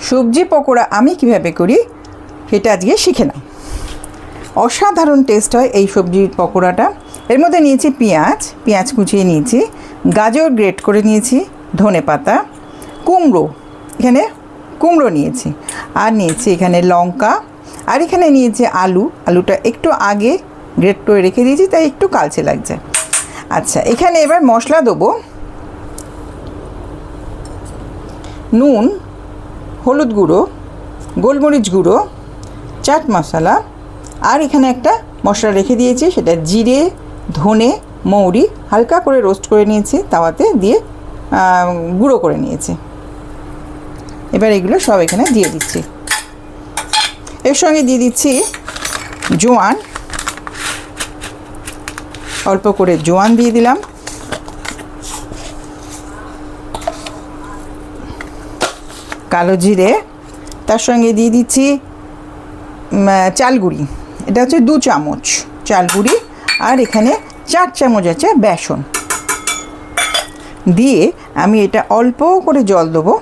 সবজি পকোড়া আমি কিভাবে করি সেটা আজকে শিখে নাও। অসাধারণ টেস্ট হয় এই সবজির পকোড়াটা। এর মধ্যে নিয়েছি পেঁয়াজ কুচিয়ে নিয়েছি, গাজর গ্রেট করে নিয়েছি, ধনেপাতা, কুমড়ো, এখানে কুমড়ো নিয়েছি, আর নিয়েছি এখানে লঙ্কা, আর এখানে নিয়েছি আলুটা একটু আগে গ্রেট করে রেখে দিয়েছি, তাই একটু কালচে লাগছে। আচ্ছা, এখানে এবার মশলা দেবো। নুন, হলুদ গুঁড়ো, গোলমরিচ গুঁড়ো, চাট মশলা, আর এখানে একটা মশলা রেখে দিয়েছি, সেটা জিরে, ধনে, মৌরি হালকা করে রোস্ট করে নিয়েছি, তাওয়াতে দিয়ে গুঁড়ো করে নিয়েছি। এবার এগুলো সব এখানে দিয়ে দিচ্ছি। এর সঙ্গে দিয়ে দিচ্ছি জোয়ান, অল্প করে জোয়ান দিয়ে দিলাম, কালো জিরে, তার সঙ্গে দিয়ে দিচ্ছি চালগুড়ি, এটা হচ্ছে 2 চামচ চালগুড়ি, আর এখানে 4 চামচ আছে বেসন দিয়ে আমি এটা অল্প করে জল দেবো,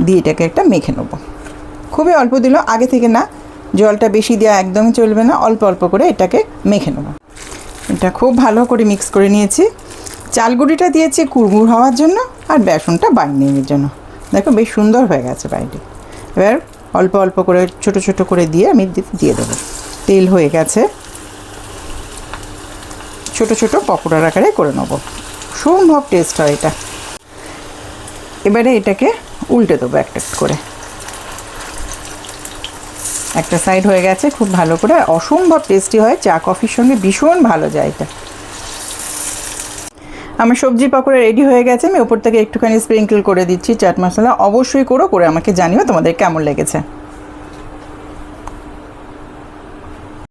দিয়ে এটাকে একটা মেখে নেবো। খুবই অল্প দিল, আগে থেকে না, জলটা বেশি দেওয়া একদমই চলবে না, অল্প অল্প করে এটাকে মেখে নেবো। এটা খুব ভালো করে মিক্স করে নিয়েছি। চালগুড়িটা দিয়েছি কুড়মুড় হওয়ার জন্য, আর বেসনটা বাইন্ডিংয়ের জন্য। দেখো বেশ সুন্দর হয়ে গেছে বাইন্ডিং। এবার অল্প অল্প করে ছোট ছোট করে দিয়ে আমি দিয়ে দেবো। তেল হয়ে গেছে, ছোট ছোট পকোড়ার আকারে করে নেব। সম্ভব টেস্ট হয় এটা। এবারে এটাকে উল্টে দেবো একটা করে। একটা সাইড হয়ে গেছে, খুব ভালো করে, অসম্ভব টেস্টি হয়, চা কফির সঙ্গে ভীষণ ভালো যায় এটা। আমার সবজি পকোড়া রেডি হয়ে গেছে। আমি ওপর থেকে একটুখানি স্প্রিঙ্কল করে দিচ্ছি চাট মশলা। অবশ্যই করে আমাকে জানিও তোমাদের কেমন লেগেছে।